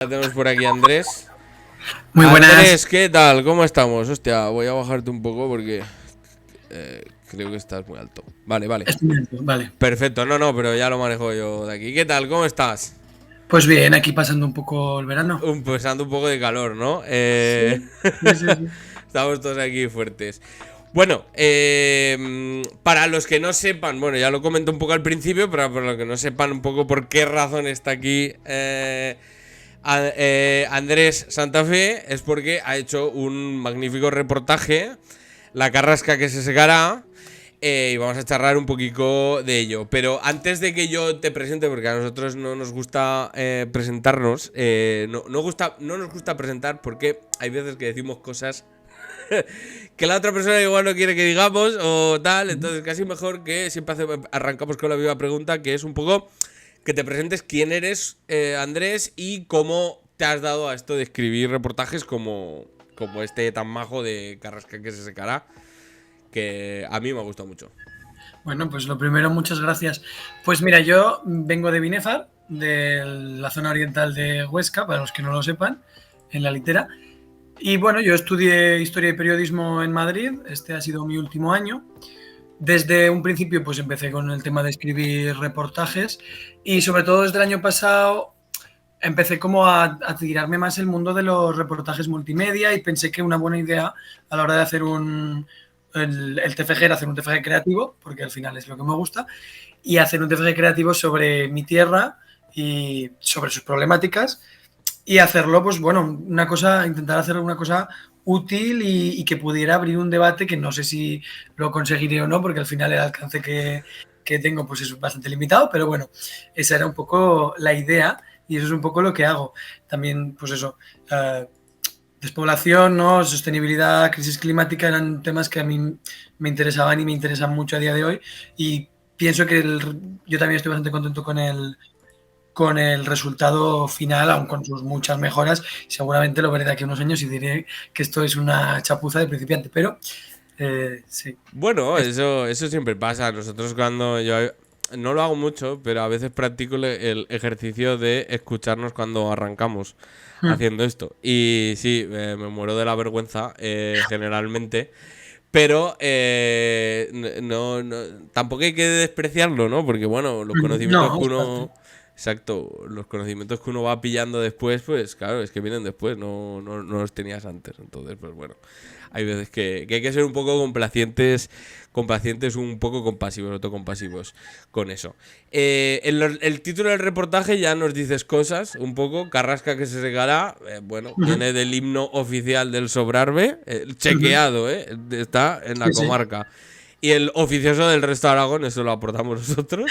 Tenemos por aquí a Andrés. Muy buenas. Andrés, ¿qué tal? ¿Cómo estamos? Hostia, voy a bajarte un poco porque creo que estás muy alto. Vale, vale. Vale. Perfecto, no, pero ya lo manejo yo de aquí. ¿Qué tal? ¿Cómo estás? Pues bien, aquí pasando un poco el verano. Pues ando un poco de calor, ¿no? Sí, sí, sí, sí. Estamos todos aquí fuertes. Bueno, para los que no sepan, bueno, ya lo comento un poco al principio, pero para los que no sepan un poco por qué razón está aquí Andrés Santa Fe, es porque ha hecho un magnífico reportaje, La carrasca que se secará, y vamos a charlar un poquito de ello. Pero antes de que yo te presente, porque a nosotros no nos gusta presentarnos, no nos gusta presentar porque hay veces que decimos cosas que la otra persona igual no quiere que digamos o tal, entonces casi mejor que siempre arrancamos con la misma pregunta, que es un poco que te presentes quién eres, Andrés, y cómo te has dado a esto de escribir reportajes como este tan majo de Carrasca que se secará, que a mí me ha gustado mucho. Bueno, pues lo primero, muchas gracias. Pues mira, yo vengo de Binefar, de la zona oriental de Huesca, para los que no lo sepan, en la litera. Y bueno, yo estudié Historia y Periodismo en Madrid, este ha sido mi último año. Desde un principio pues empecé con el tema de escribir reportajes y sobre todo desde el año pasado empecé como a tirarme más el mundo de los reportajes multimedia y pensé que una buena idea a la hora de hacer el TFG era hacer un TFG creativo, porque al final es lo que me gusta, y hacer un TFG creativo sobre mi tierra y sobre sus problemáticas y hacerlo, pues bueno, intentar hacer una cosa útil y que pudiera abrir un debate que no sé si lo conseguiré o no, porque al final el alcance que tengo pues es bastante limitado, pero bueno, esa era un poco la idea y eso es un poco lo que hago. También, pues eso, despoblación, ¿no? Sostenibilidad, crisis climática eran temas que a mí me interesaban y me interesan mucho a día de hoy y pienso que yo también estoy bastante contento con el resultado final, aun con sus muchas mejoras. Seguramente lo veré de aquí a unos años y diré que esto es una chapuza de principiante, pero sí. Bueno, eso siempre pasa. Nosotros cuando yo no lo hago mucho, pero a veces practico el ejercicio de escucharnos cuando arrancamos haciendo esto. Y sí, me muero de la vergüenza generalmente. Pero tampoco hay que despreciarlo, ¿no? Porque bueno, los conocimientos No, que es parte. uno... Exacto, los conocimientos que uno va pillando después, pues claro, es que vienen después, no los tenías antes. Entonces, pues bueno, hay veces que hay que ser un poco complacientes, un poco compasivos, autocompasivos con eso. El título del reportaje ya nos dices cosas, un poco, Carrasca que se secará, bueno, viene del himno oficial del Sobrarbe, chequeado, está en la Sí, sí. comarca. Y el oficioso del resto de Aragón, eso lo aportamos nosotros.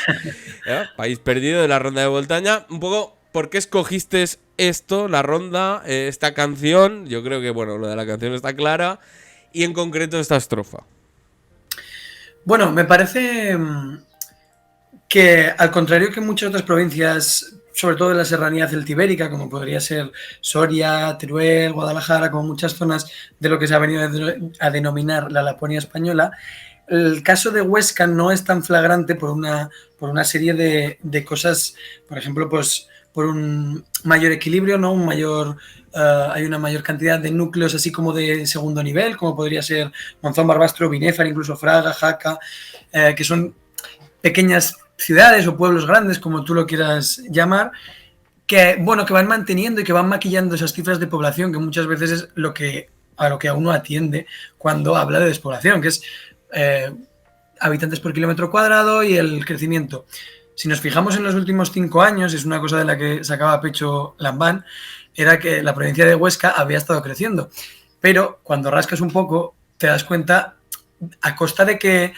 País perdido de la ronda de Voltaña. Un poco, ¿por qué escogiste esto, la ronda, esta canción? Yo creo que, bueno, lo de la canción está clara. Y en concreto esta estrofa. Bueno, me parece que al contrario que en muchas otras provincias, sobre todo en la serranía celtibérica, como podría ser Soria, Teruel, Guadalajara, como muchas zonas de lo que se ha venido a denominar la Laponia española, el caso de Huesca no es tan flagrante por una serie de cosas, por ejemplo, pues por un mayor equilibrio, ¿no? Hay una mayor cantidad de núcleos así como de segundo nivel, como podría ser Monzón, Barbastro, Binéfar, incluso Fraga, Jaca, que son pequeñas ciudades o pueblos grandes, como tú lo quieras llamar, que, bueno, que van manteniendo y que van maquillando esas cifras de población, que muchas veces es a lo que a uno atiende cuando habla de despoblación, que es eh, habitantes por kilómetro cuadrado y el crecimiento. Si nos fijamos en los últimos 5 años, es una cosa de la que sacaba pecho Lambán, era que la provincia de Huesca había estado creciendo. Pero cuando rascas un poco, te das cuenta a costa de qué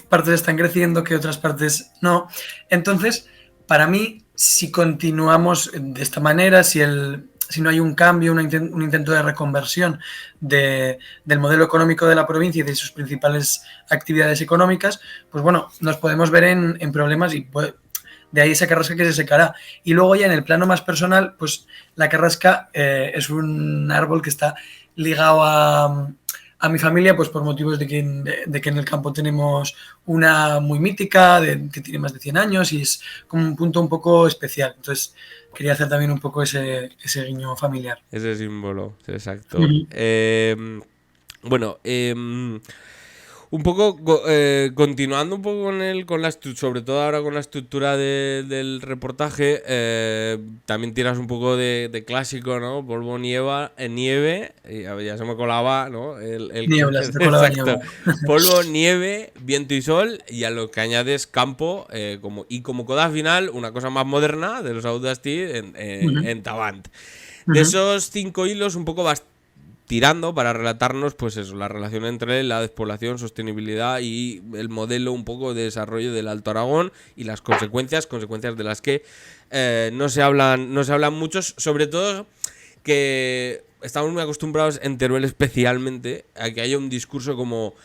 partes están creciendo, qué otras partes no. Entonces, para mí, si continuamos de esta manera, si no hay un cambio, un intento de reconversión del modelo económico de la provincia y de sus principales actividades económicas, pues bueno, nos podemos ver en problemas y de ahí esa carrasca que se secará. Y luego ya en el plano más personal, pues la carrasca es un árbol que está ligado a mi familia, pues por motivos de que en el campo tenemos una muy mítica, que tiene más de 100 años y es como un punto un poco especial. Entonces, quería hacer también un poco ese guiño familiar. Ese símbolo, exacto. Ujú. Bueno, un poco continuando un poco con sobre todo ahora con la estructura del reportaje, también tiras un poco de clásico, ¿no? Polvo, nieve, y a ver, ya se me colaba, ¿no? Niebla, se te colaba Exacto. niebla. Polvo, nieve, viento y sol, y a lo que añades campo, como coda final, una cosa más moderna de los Audacity Ujú, en Tabant. De ujú, esos 5 hilos, un poco vas tirando para relatarnos, pues eso, la relación entre la despoblación, sostenibilidad y el modelo un poco de desarrollo del Alto Aragón y las consecuencias de las que no se hablan muchos, sobre todo que estamos muy acostumbrados en Teruel especialmente a que haya un discurso como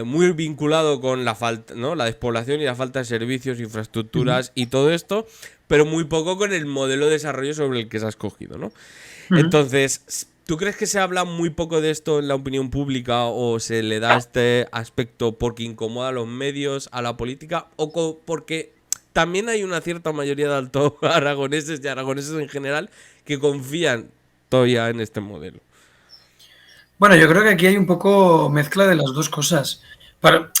muy vinculado con la falta, ¿no? La despoblación y la falta de servicios, ujú, infraestructuras y todo esto, pero muy poco con el modelo de desarrollo sobre el que se ha escogido, ¿no? ujú. Entonces, ¿tú crees que se habla muy poco de esto en la opinión pública o se le da este aspecto porque incomoda a los medios, a la política o porque también hay una cierta mayoría de alto aragoneses y aragoneses en general que confían todavía en este modelo? Bueno, yo creo que aquí hay un poco mezcla de las dos cosas. Para,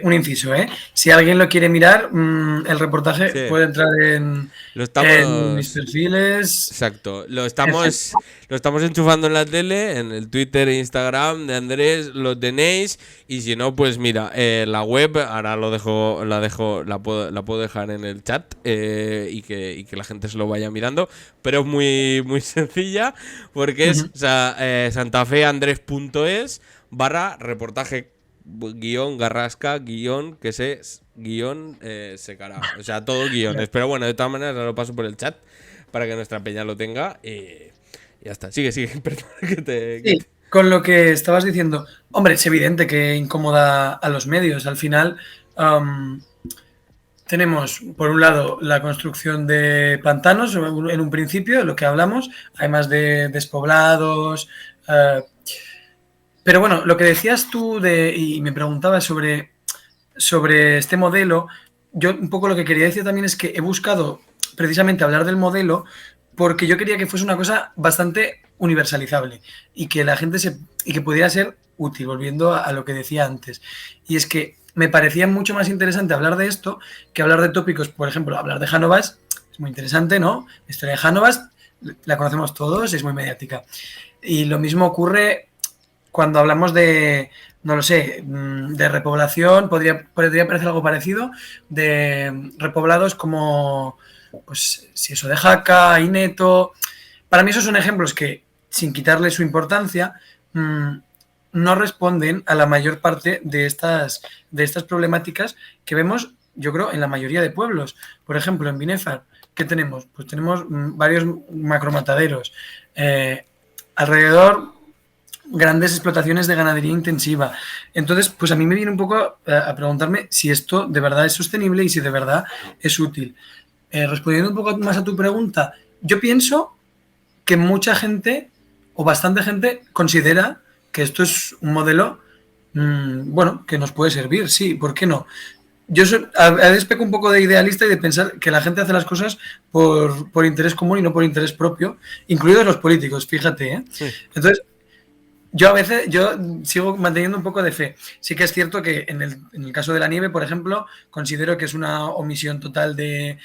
un inciso, ¿eh? Si alguien lo quiere mirar, el reportaje Sí, puede entrar lo en mis estamos. perfiles. Exacto, lo En- estamos, lo estamos enchufando en la tele, en el Twitter e Instagram de Andrés, lo tenéis, y si no, pues mira, la web, ahora la puedo dejar en el chat, y que la gente se lo vaya mirando, pero es muy, muy sencilla, porque es, Ujú. o sea, santafeandres.es/reportaje guión garrasca guión que se guión secará, o sea, todo guiones, pero bueno, de todas maneras ahora lo paso por el chat para que nuestra peña lo tenga y ya está. Sigue, perdón que te... Sí, con lo que estabas diciendo, hombre, es evidente que incomoda a los medios. Al final, am, tenemos, por un lado, la construcción de pantanos en un principio, de lo que hablamos, hay más de despoblados. Pero bueno, lo que decías tú y me preguntabas sobre este modelo, yo un poco lo que quería decir también es que he buscado precisamente hablar del modelo porque yo quería que fuese una cosa bastante universalizable y que la gente y que pudiera ser útil, volviendo a lo que decía antes. Y es que me parecía mucho más interesante hablar de esto que hablar de tópicos, por ejemplo, hablar de Jánovas, es muy interesante, ¿no? La historia de Jánovas la conocemos todos, es muy mediática. Y lo mismo ocurre cuando hablamos de, no lo sé, de repoblación, podría parecer algo parecido, de repoblados como, pues, si eso de Jaca, Ineto. Para mí esos son ejemplos que, sin quitarle su importancia, no responden a la mayor parte de estas problemáticas que vemos, yo creo, en la mayoría de pueblos. Por ejemplo, en Binefar, ¿qué tenemos? Pues tenemos varios macromataderos. Alrededor grandes explotaciones de ganadería intensiva. Entonces, pues a mí me viene un poco a preguntarme si esto de verdad es sostenible y si de verdad es útil. Respondiendo un poco más a tu pregunta, yo pienso que mucha gente o bastante gente considera que esto es un modelo, bueno, que nos puede servir, sí, ¿por qué no? A veces peco un poco de idealista y de pensar que la gente hace las cosas por interés común y no por interés propio, incluidos los políticos, fíjate, ¿eh? Entonces, yo a veces, yo sigo manteniendo un poco de fe. Sí que es cierto que en el caso de la nieve, por ejemplo, considero que es una omisión total de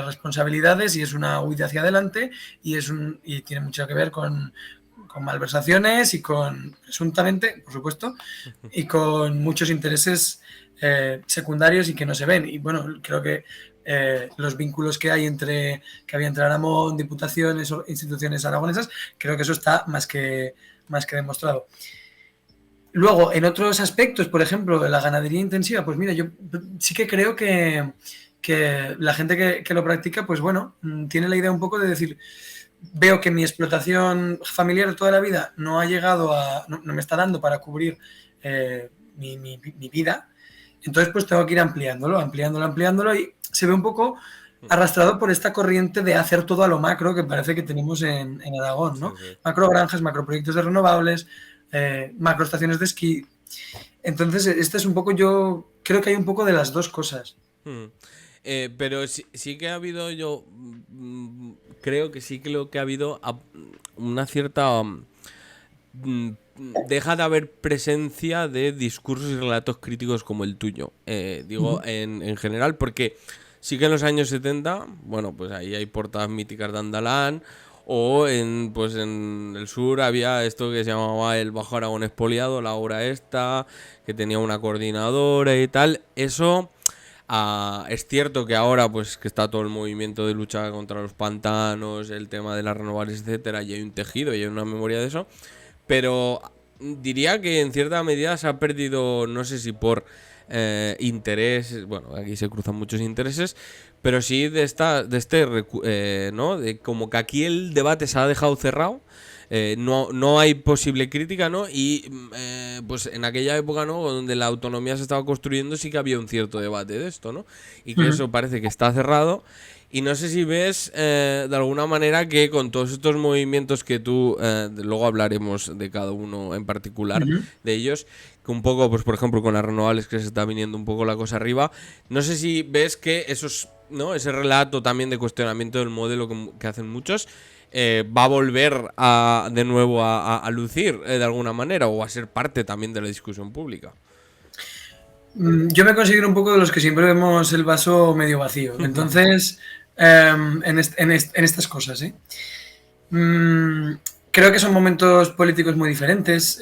responsabilidades y es una huida hacia adelante y tiene mucho que ver con malversaciones y con, presuntamente, por supuesto, y con muchos intereses secundarios y que no se ven. Y bueno, creo que los vínculos que había entre Aramón, diputaciones, instituciones aragonesas, creo que eso está más que demostrado. Luego, en otros aspectos, por ejemplo, de la ganadería intensiva, pues mira, yo sí que creo que la gente que lo practica, pues bueno, tiene la idea un poco de decir, veo que mi explotación familiar de toda la vida no ha llegado no me está dando para cubrir mi vida, entonces pues tengo que ir ampliándolo y se ve un poco arrastrado por esta corriente de hacer todo a lo macro que parece que tenemos en Aragón, ¿no? Sí, sí. Macro granjas, macro proyectos de renovables, macro estaciones de esquí. Entonces, este es un poco, yo creo que hay un poco de las dos cosas. Hmm. Pero sí que ha habido yo creo que sí creo que ha habido una cierta... deja de haber presencia de discursos y relatos críticos como el tuyo. Digo, en general, porque sí que en los años 70, bueno, pues ahí hay portadas míticas de Andalán, o pues en el sur había esto que se llamaba el Bajo Aragón Expoliado, la obra esta, que tenía una coordinadora y tal. Eso... es cierto que ahora pues que está todo el movimiento de lucha contra los pantanos, el tema de las renovables, etcétera, y hay un tejido y hay una memoria de eso, pero diría que en cierta medida se ha perdido, no sé si por interés, bueno, aquí se cruzan muchos intereses, pero sí ¿no? De como que aquí el debate se ha dejado cerrado. No hay posible crítica, ¿no? Y pues en aquella época, ¿no? Donde la autonomía se estaba construyendo, sí que había un cierto debate de esto, ¿no? Y que eso parece que está cerrado. Y no sé si ves de alguna manera que con todos estos movimientos que tú, luego hablaremos de cada uno en particular de ellos, que un poco, pues por ejemplo con las renovables que se está viniendo un poco la cosa arriba, no sé si ves que esos, ¿no? Ese relato también de cuestionamiento del modelo que hacen muchos, va a volver de nuevo a lucir de alguna manera o a ser parte también de la discusión pública. Yo me considero un poco de los que siempre vemos el vaso medio vacío. Entonces, en estas cosas, creo que son momentos políticos muy diferentes.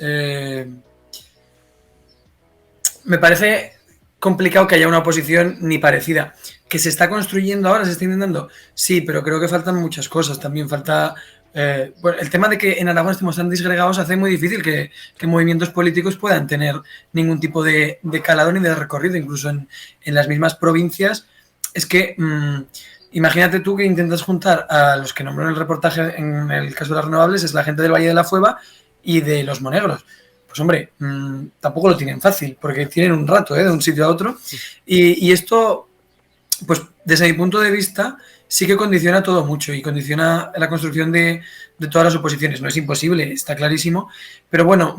Me parece complicado que haya una oposición ni parecida. ¿Que se está construyendo ahora, se está intentando? Sí, pero creo que faltan muchas cosas. También falta... bueno, el tema de que en Aragón estemos tan disgregados hace muy difícil que movimientos políticos puedan tener ningún tipo de calado ni de recorrido, incluso en las mismas provincias. Es que imagínate tú que intentas juntar a los que nombró en el reportaje, en el caso de las renovables, es la gente del Valle de la Fueva y de los Monegros. Pues hombre, tampoco lo tienen fácil, porque tienen un rato de un sitio a otro. Y esto, pues desde mi punto de vista, sí que condiciona todo mucho y condiciona la construcción de todas las oposiciones. No es imposible, está clarísimo, pero bueno,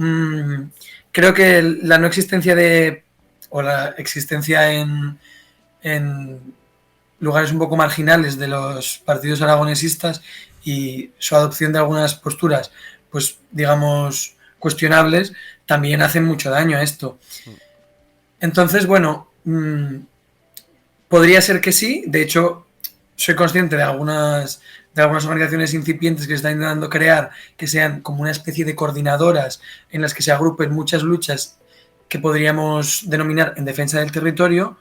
creo que la no existencia o la existencia en lugares un poco marginales de los partidos aragonesistas y su adopción de algunas posturas, pues digamos, cuestionables, también hacen mucho daño a esto. Entonces, bueno, podría ser que sí. De hecho, soy consciente de algunas organizaciones incipientes que se están intentando crear, que sean como una especie de coordinadoras en las que se agrupen muchas luchas que podríamos denominar en defensa del territorio,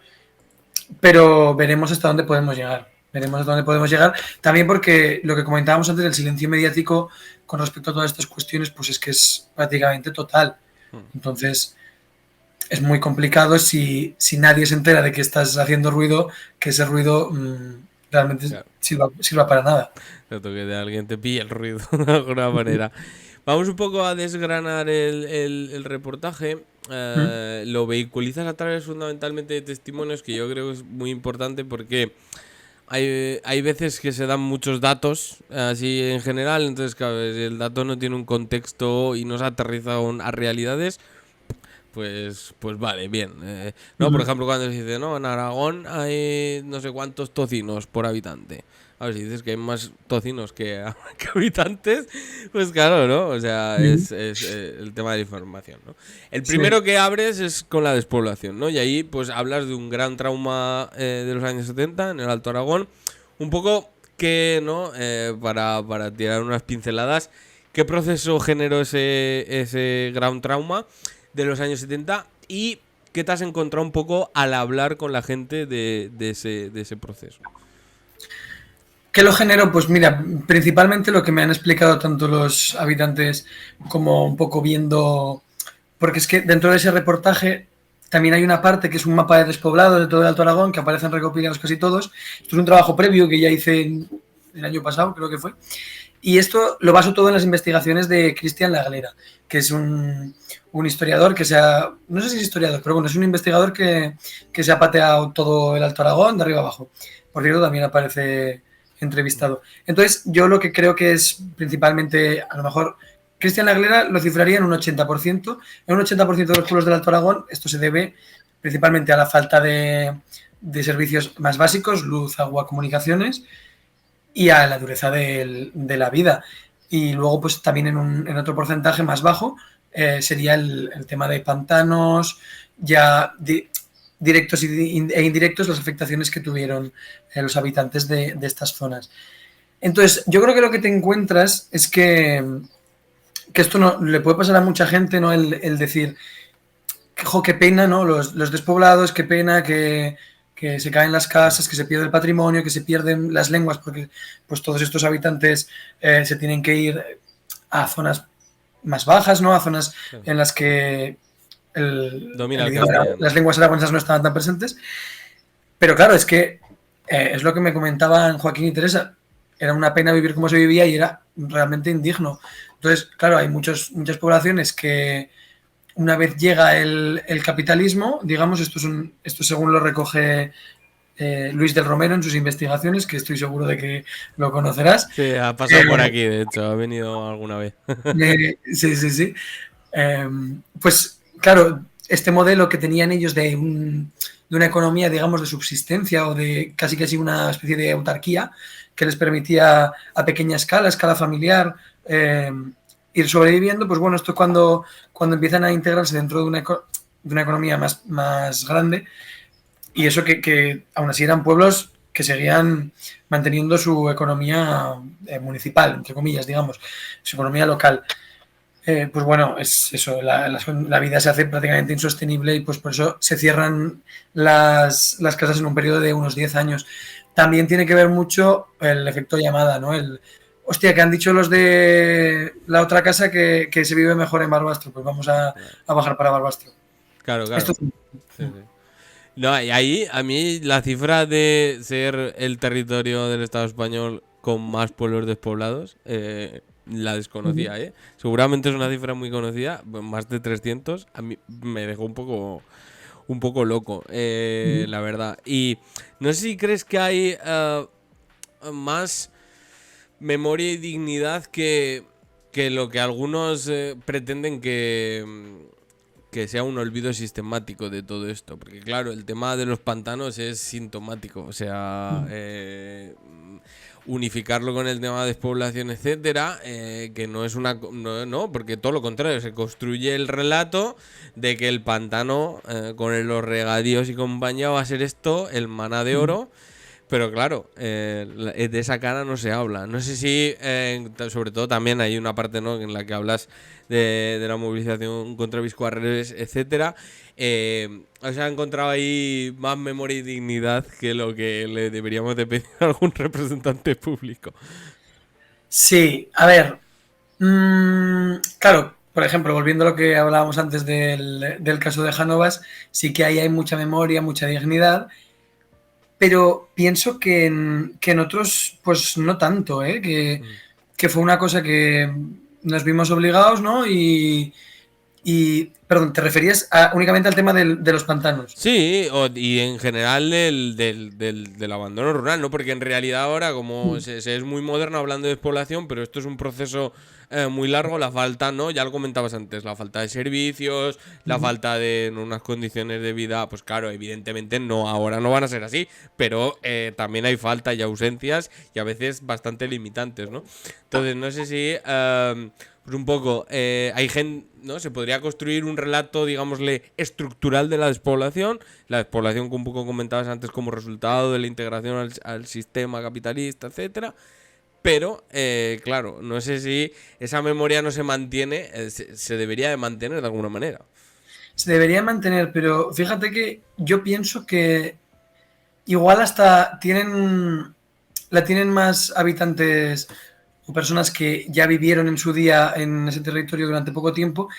pero veremos hasta dónde podemos llegar. También porque lo que comentábamos antes, el silencio mediático con respecto a todas estas cuestiones, pues es que es prácticamente total. Entonces, es muy complicado si nadie se entera de que estás haciendo ruido, que ese ruido realmente sirva para nada. Trato que de alguien te pille el ruido de alguna manera. Vamos un poco a desgranar el reportaje. Lo vehiculizas a través fundamentalmente de testimonios, que yo creo que es muy importante porque hay veces que se dan muchos datos así en general, entonces claro, si el dato no tiene un contexto y no se aterriza a realidades, pues vale, bien. No, por ejemplo, cuando se dice, no, en Aragón hay no sé cuántos tocinos por habitante. A ver, si dices que hay más tocinos que habitantes, pues claro, ¿no? O sea, es el tema de la información, ¿no? El primero que abres es con la despoblación, ¿no? Y ahí pues hablas de un gran trauma de los años 70 en el Alto Aragón. Un poco que, ¿no? Para tirar unas pinceladas, ¿qué proceso generó ese gran trauma de los años 70 y qué te has encontrado un poco al hablar con la gente de ese proceso? ¿Qué lo generó? Pues mira, principalmente lo que me han explicado tanto los habitantes como un poco viendo, porque es que dentro de ese reportaje también hay una parte que es un mapa de despoblado de todo el Alto Aragón, que aparecen recopilados casi todos. Esto es un trabajo previo que ya hice el año pasado, creo que fue. Y esto lo baso todo en las investigaciones de Cristian Laglera, que es un historiador que no sé si es historiador, pero bueno, es un investigador que se ha pateado todo el Alto Aragón de arriba abajo. Por cierto, también aparece entrevistado. Entonces, yo lo que creo que es principalmente, a lo mejor, Cristian Laglera lo cifraría en un 80%. En un 80% de los pueblos del Alto Aragón, esto se debe principalmente a la falta de servicios más básicos, luz, agua, comunicaciones, y a la dureza de la vida. Y luego, pues también en otro porcentaje más bajo sería el tema de pantanos, ya directos e indirectos, las afectaciones que tuvieron los habitantes de estas zonas. Entonces, yo creo que lo que te encuentras es que esto no le puede pasar a mucha gente, ¿no? El decir, jo, qué pena, ¿no? Los despoblados, qué pena que se caen las casas, que se pierde el patrimonio, que se pierden las lenguas, porque pues todos estos habitantes se tienen que ir a zonas más bajas, ¿no? A zonas en las que Domina el castellano. las lenguas aragonesas no estaban tan presentes. Pero claro, es que es lo que me comentaban Joaquín y Teresa. Era una pena vivir como se vivía y era realmente indigno. Entonces, claro, hay muchas poblaciones que una vez llega el capitalismo, digamos, esto según lo recoge Luis del Romero en sus investigaciones, que estoy seguro de que lo conocerás. Sí, ha pasado por aquí, de hecho, ha venido alguna vez. Sí, sí, sí. Pues claro, este modelo que tenían ellos de una economía, digamos, de subsistencia o de casi una especie de autarquía que les permitía a pequeña escala familiar, ir sobreviviendo, pues bueno, esto es cuando empiezan a integrarse dentro de una economía más grande, y eso que aún así eran pueblos que seguían manteniendo su economía municipal, entre comillas, digamos, su economía local. Pues bueno, es eso, la vida se hace prácticamente insostenible y pues por eso se cierran las casas en un periodo de unos 10 años. También tiene que ver mucho el efecto llamada, ¿no? Hostia, que han dicho los de la otra casa que se vive mejor en Barbastro, pues vamos a bajar para Barbastro. Claro. Esto... Sí, sí. No, y ahí a mí la cifra de ser el territorio del Estado español con más pueblos despoblados la desconocía, ¿eh? Seguramente es una cifra muy conocida, más de 300. A mí me dejó un poco loco, la verdad. Y no sé si crees que hay más memoria y dignidad que lo que algunos pretenden que sea un olvido sistemático de todo esto. Porque claro, el tema de los pantanos es sintomático. O sea, unificarlo con el tema de despoblación, etcétera, que no es una... No, porque todo lo contrario, se construye el relato de que el pantano, con los regadíos y compañía, va a ser esto, el maná de oro. Pero claro, de esa cara no se habla. No sé si, sobre todo también hay una parte, ¿no?, en la que hablas de la movilización contra Visco Arreres, etcétera. O sea, he encontrado ahí más memoria y dignidad que lo que le deberíamos de pedir a algún representante público. Sí, a ver. Claro, por ejemplo, volviendo a lo que hablábamos antes del caso de Jánovas, sí que ahí hay mucha memoria, mucha dignidad. Pero pienso que en otros, pues no tanto, ¿eh? Que fue una cosa que nos vimos obligados, ¿no? Perdón, ¿te referías únicamente al tema de los pantanos? Sí, y en general del abandono rural, ¿no? Porque en realidad ahora, como se es muy moderno hablando de despoblación, pero esto es un proceso muy largo, la falta, ¿no? Ya lo comentabas antes, la falta de servicios, la falta de unas condiciones de vida, pues claro, evidentemente no, ahora no van a ser así, pero también hay falta y ausencias y a veces bastante limitantes, ¿no? Entonces, no sé si... pues un poco, hay gente, ¿no? Se podría construir un relato, digámosle, estructural de la despoblación que un poco comentabas antes como resultado de la integración al sistema capitalista, etcétera. Pero, claro, no sé si esa memoria no se mantiene, se debería de mantener de alguna manera. Se debería mantener, pero fíjate que yo pienso que igual hasta la tienen más habitantes o personas que ya vivieron en su día en ese territorio durante poco tiempo,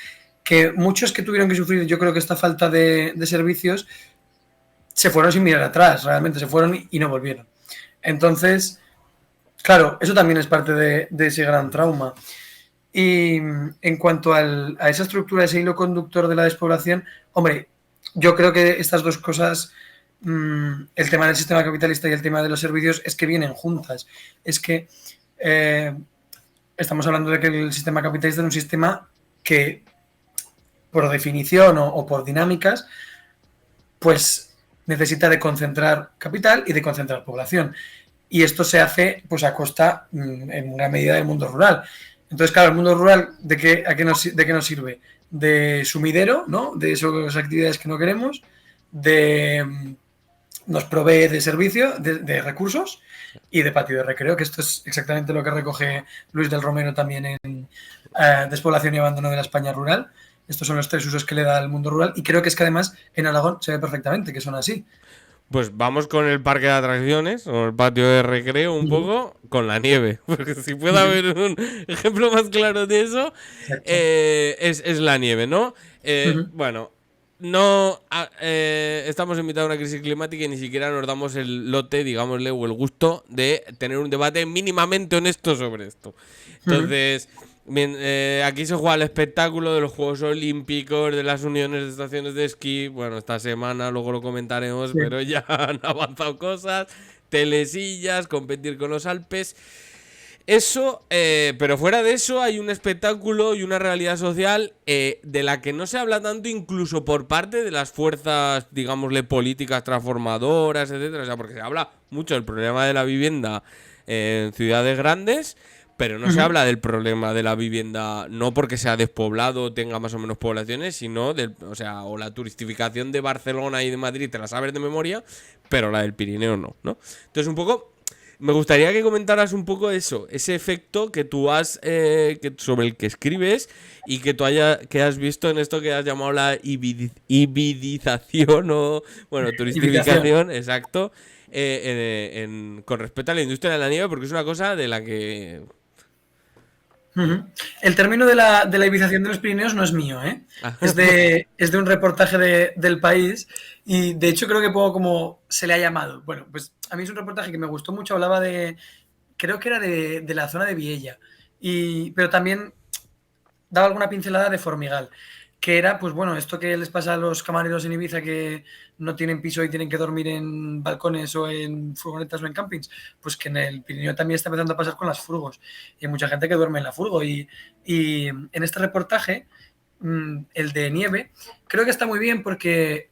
que muchos que tuvieron que sufrir, yo creo que esta falta de servicios, se fueron sin mirar atrás, realmente se fueron y no volvieron. Entonces, claro, eso también es parte de ese gran trauma. Y en cuanto a esa estructura, ese hilo conductor de la despoblación, hombre, yo creo que estas dos cosas, el tema del sistema capitalista y el tema de los servicios, es que vienen juntas. Es que estamos hablando de que el sistema capitalista es un sistema que, por definición o por dinámicas, pues necesita de concentrar capital y de concentrar población. y esto se hace pues a costa, en una medida, del mundo rural. Entonces, claro, el mundo rural, ¿de qué nos sirve? De sumidero, ¿no? De esas actividades que no queremos, nos provee de servicio, de recursos y de patio de recreo, que esto es exactamente lo que recoge Luis del Romero también en Despoblación y abandono de la España rural. Estos son los 3 usos que le da al mundo rural y creo que es que además en Aragón se ve perfectamente que son así. Pues vamos con el parque de atracciones o el patio de recreo un poco con la nieve. Porque si puede haber un ejemplo más claro de eso, es la nieve, ¿no? Bueno, no estamos invitados a una crisis climática y ni siquiera nos damos el lote, digámosle, o el gusto de tener un debate mínimamente honesto sobre esto. Entonces, aquí se juega el espectáculo de los Juegos Olímpicos, de las uniones de estaciones de esquí. Bueno, esta semana luego lo comentaremos, pero ya han avanzado cosas. Telesillas, competir con los Alpes. Eso, pero fuera de eso hay un espectáculo y una realidad social de la que no se habla tanto, incluso por parte de las fuerzas, digámosle, políticas transformadoras, etcétera. O sea, porque se habla mucho del problema de la vivienda en ciudades grandes, pero no se habla del problema de la vivienda, no porque sea despoblado o tenga más o menos poblaciones, sino o la turistificación de Barcelona y de Madrid te la sabes de memoria, pero la del Pirineo no, ¿no? Entonces, un poco me gustaría que comentaras un poco eso, ese efecto que tú has sobre el que escribes y que que has visto en esto que has llamado la hibridización o, bueno, turistificación, exacto, con respecto a la industria de la nieve, porque es una cosa de la que... El término de la ibización de los Pirineos no es mío, ¿eh? Es de un reportaje del País y de hecho creo que pongo como se le ha llamado. Bueno, pues a mí es un reportaje que me gustó mucho, hablaba creo que era de la zona de Viella, pero también daba alguna pincelada de Formigal, que era, pues bueno, esto que les pasa a los camareros en Ibiza que no tienen piso y tienen que dormir en balcones o en furgonetas o en campings, pues que en el Pirineo también está empezando a pasar con las furgos. Y hay mucha gente que duerme en la furgo. Y en este reportaje, el de nieve, creo que está muy bien porque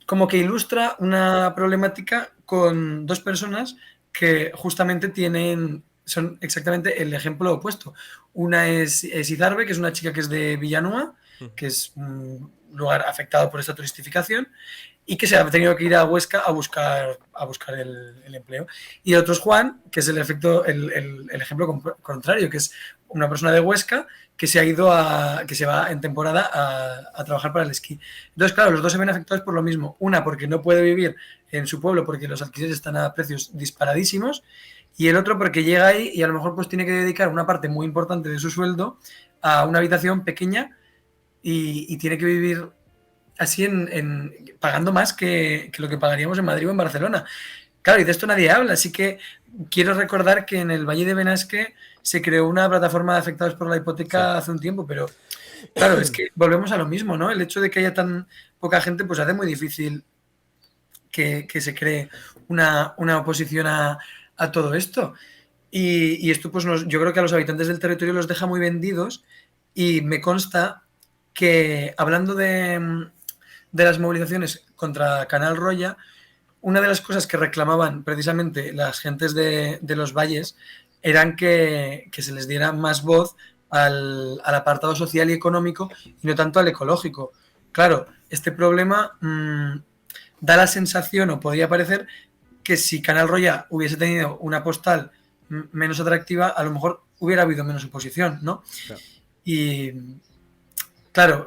como que ilustra una problemática con 2 personas que justamente son exactamente el ejemplo opuesto. Una es Idarbe, que es una chica que es de Villanueva, que es un lugar afectado por esta turistificación, y que se ha tenido que ir a Huesca a buscar el empleo. Y el otro es Juan, que es el ejemplo contrario, que es una persona de Huesca que se va en temporada a trabajar para el esquí. Entonces, claro, los dos se ven afectados por lo mismo. Una, porque no puede vivir en su pueblo porque los alquileres están a precios disparadísimos, y el otro porque llega ahí y a lo mejor pues tiene que dedicar una parte muy importante de su sueldo a una habitación pequeña y tiene que vivir así pagando más que lo que pagaríamos en Madrid o en Barcelona. Claro, y de esto nadie habla, así que quiero recordar que en el Valle de Benasque se creó una plataforma de afectados por la hipoteca hace un tiempo, pero claro, es que volvemos a lo mismo, ¿no? El hecho de que haya tan poca gente pues hace muy difícil que se cree una oposición a todo esto. Y esto pues yo creo que a los habitantes del territorio los deja muy vendidos, y me consta que, hablando de las movilizaciones contra Canal Roya, una de las cosas que reclamaban precisamente las gentes de los valles eran que se les diera más voz al apartado social y económico y no tanto al ecológico. Claro, este problema da la sensación, o podría parecer, que si Canal Roya hubiese tenido una postal menos atractiva, a lo mejor hubiera habido menos oposición, ¿no? Claro. Y claro,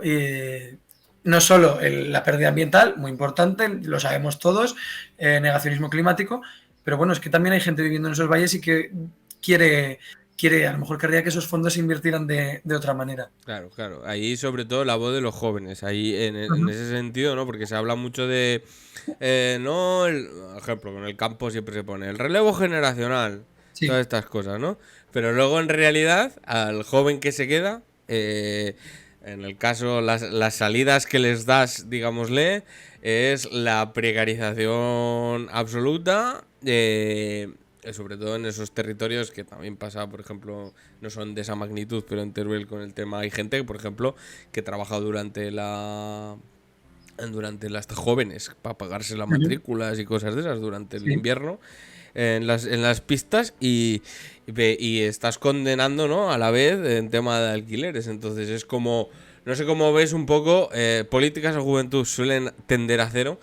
no solo la pérdida ambiental, muy importante, lo sabemos todos, negacionismo climático, pero bueno, es que también hay gente viviendo en esos valles y que quiere, a lo mejor querría que esos fondos se invirtieran de otra manera. Claro, claro. Ahí sobre todo la voz de los jóvenes, ahí en ese sentido, ¿no? Porque se habla mucho de, no, por ejemplo, con el campo siempre se pone el relevo generacional, sí, todas estas cosas, ¿no? Pero luego en realidad al joven que se queda, en el caso, las salidas que les das, digámosle, es la precarización absoluta, sobre todo en esos territorios que también pasa, por ejemplo, no son de esa magnitud, pero en Teruel con el tema hay gente, por ejemplo, que trabaja durante las jóvenes para pagarse las matrículas y cosas de esas durante el invierno. en las pistas y estás condenando, ¿no? A la vez en tema de alquileres. Entonces es como, no sé cómo ves un poco, políticas de juventud suelen tender a cero,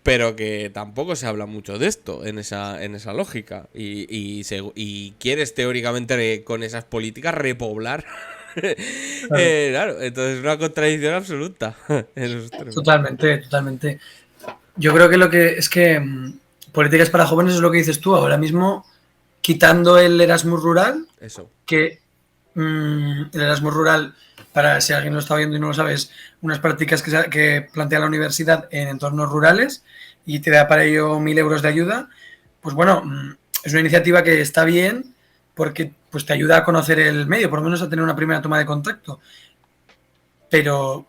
pero que tampoco se habla mucho de esto en esa lógica. Y quieres teóricamente con esas políticas repoblar. Claro. Claro, entonces es una contradicción absoluta en esos términos. Totalmente, totalmente. Yo creo que lo que es que políticas para jóvenes es lo que dices tú. Ahora mismo, quitando el Erasmus rural, Eso. que el Erasmus rural, para si alguien lo está viendo y no lo sabes, unas prácticas que plantea la universidad en entornos rurales y te da para ello 1.000 euros de ayuda, pues bueno, es una iniciativa que está bien porque pues te ayuda a conocer el medio, por lo menos a tener una primera toma de contacto. Pero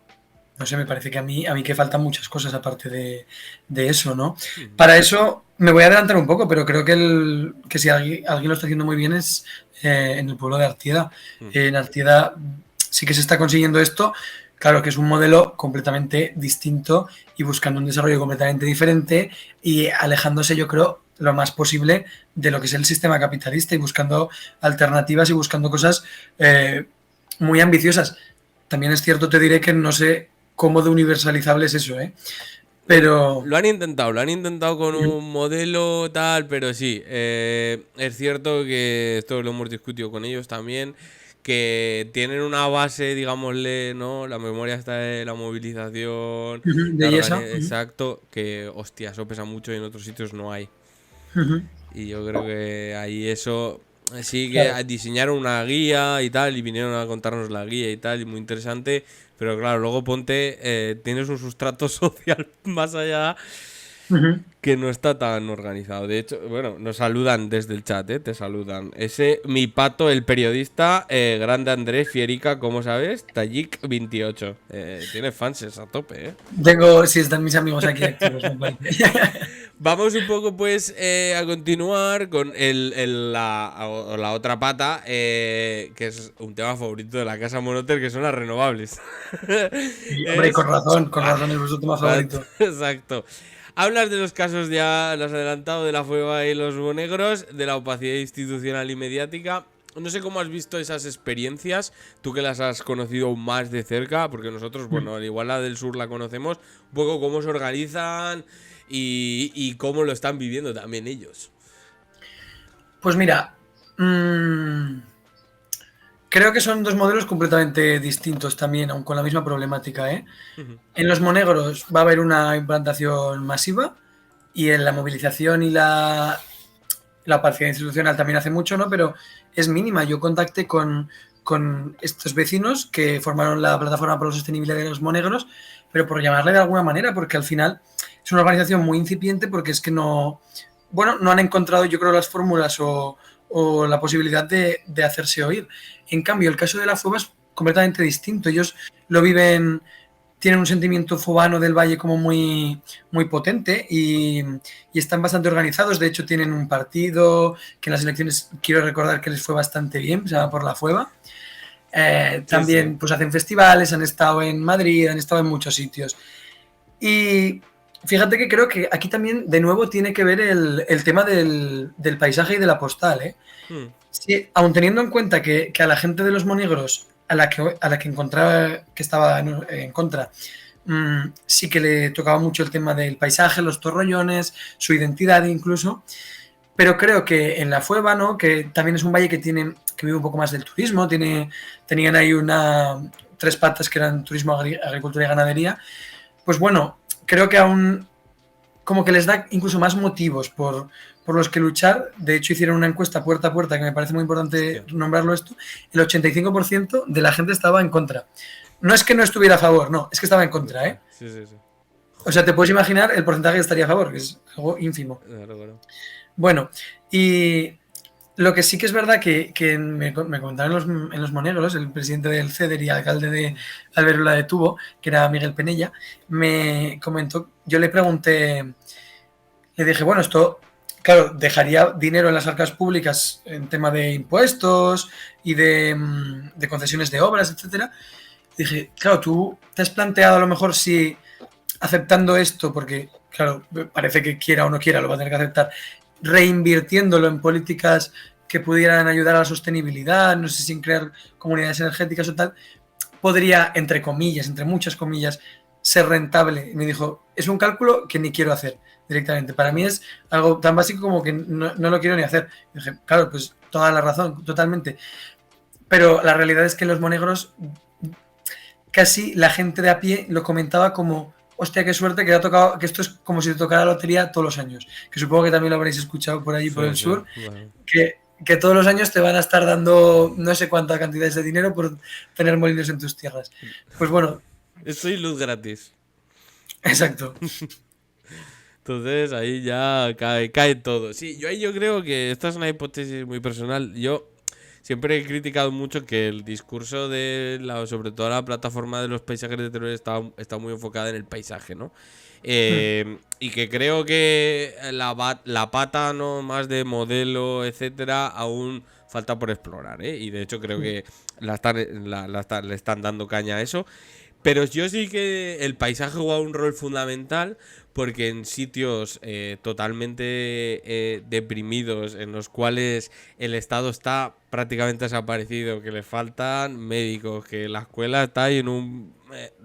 no sé, me parece que a mí que faltan muchas cosas aparte de eso, ¿no? Ujú. Para eso me voy a adelantar un poco, pero creo que si alguien lo está haciendo muy bien es en el pueblo de Artieda. Mm. En Artieda sí que se está consiguiendo esto, claro que es un modelo completamente distinto y buscando un desarrollo completamente diferente y alejándose, yo creo, lo más posible de lo que es el sistema capitalista y buscando alternativas y buscando cosas muy ambiciosas. También es cierto, te diré que no sé cómo de universalizable es eso, ¿eh? Pero... Lo han intentado con un modelo tal, pero sí, es cierto que esto lo hemos discutido con ellos también, que tienen una base, digámosle, ¿no? La memoria está de la movilización, De Yesa. exacto, que hostia, eso pesa mucho y en otros sitios no hay. Y yo creo que ahí eso sí que Claro. diseñaron una guía y tal, y vinieron a contarnos la guía y tal, y muy interesante. Pero claro, luego ponte, tienes un sustrato social más allá que no está tan organizado. De hecho, bueno, nos saludan desde el chat, ¿eh? Te saludan. Ese, mi pato, el periodista, grande Andrés Fierica, ¿cómo sabes? Tajik28. Tiene fans a tope, ¿eh? Tengo, sí, están mis amigos aquí activos, me parece. Vamos un poco pues a continuar con la otra pata, que es un tema favorito de la casa Monotel, que son las renovables. Y, hombre, Es... con razón, es vuestro tema favorito. Exacto. Hablas de los casos ya, lo has adelantado, de la FUEVA y los bonegros, de la opacidad institucional y mediática. No sé cómo has visto esas experiencias, tú que las has conocido más de cerca, porque nosotros, bueno, al igual la del sur la conocemos, un poco cómo se organizan y cómo lo están viviendo también ellos. Pues mira, creo que son dos modelos completamente distintos también, aun con la misma problemática, ¿eh? Ujú. En los monegros va a haber una implantación masiva y en la movilización y la opacidad institucional también hace mucho, ¿no? Pero es mínima. Yo contacté con estos vecinos que formaron la plataforma por la sostenibilidad de los monegros, pero por llamarle de alguna manera, porque al final es una organización muy incipiente porque es que no, bueno, no han encontrado, yo creo, las fórmulas o la posibilidad de hacerse oír. En cambio, el caso de la FUEVA es completamente distinto. Ellos lo viven, tienen un sentimiento fobano del valle como muy, muy potente y están bastante organizados. De hecho, tienen un partido que en las elecciones quiero recordar que les fue bastante bien, se llama Por la Fueva. Sí, sí. También pues hacen festivales, han estado en Madrid, han estado en muchos sitios. Y fíjate que creo que aquí también de nuevo tiene que ver el tema del paisaje y de la postal, ¿eh? Mm. Sí, aun teniendo en cuenta que a la gente de los monegros, a la que encontraba que estaba en contra, sí que le tocaba mucho el tema del paisaje, los torrollones, su identidad incluso, pero creo que en la Fueva, ¿no? Que también es un valle que vive un poco más del turismo, tenían ahí tres patas que eran turismo, agricultura y ganadería, pues bueno, creo que aún como que les da incluso más motivos por los que luchar. De hecho, hicieron una encuesta puerta a puerta, que me parece muy importante Hostia. nombrarlo esto. El 85% de la gente estaba en contra. No es que no estuviera a favor, no, es que estaba en contra, ¿eh? Sí, sí, sí. O sea, te puedes imaginar el porcentaje que estaría a favor, que es algo ínfimo. Claro, claro. Bueno, y lo que sí que es verdad que me comentaron en los monegros, el presidente del CEDER y alcalde de Alberola de Tubo, que era Miguel Penella, me comentó, yo le pregunté, le dije, bueno, esto, claro, dejaría dinero en las arcas públicas en tema de impuestos y de concesiones de obras, etcétera. Dije, claro, tú te has planteado a lo mejor si aceptando esto, porque, claro, parece que quiera o no quiera, lo va a tener que aceptar, reinvirtiéndolo en políticas que pudieran ayudar a la sostenibilidad, no sé si en crear comunidades energéticas o tal, podría, entre comillas, entre muchas comillas, ser rentable. Y me dijo, es un cálculo que ni quiero hacer directamente. Para mí es algo tan básico como que no lo quiero ni hacer. Y dije, claro, pues toda la razón, totalmente. Pero la realidad es que los monegros, casi la gente de a pie lo comentaba como, hostia, qué suerte que, ha tocado, que esto es como si te tocara la lotería todos los años. Que supongo que también lo habréis escuchado por allí, por Sí, el sí. sur, Bueno. que todos los años te van a estar dando no sé cuántas cantidades de dinero por tener molinos en tus tierras. Pues bueno, Esto y luz gratis. exacto. Entonces ahí ya cae todo. Sí, yo creo que esta es una hipótesis muy personal. Yo siempre he criticado mucho que el discurso sobre todo la plataforma de los paisajes de Teruel está muy enfocada en el paisaje, ¿no? Y que creo que la pata, ¿no? Más de modelo, etcétera, aún falta por explorar, ¿eh? Y de hecho creo que le están dando caña a eso. Pero yo sí que el paisaje juega un rol fundamental porque en sitios totalmente deprimidos, en los cuales el Estado está prácticamente desaparecido, que le faltan médicos, que la escuela está ahí en un...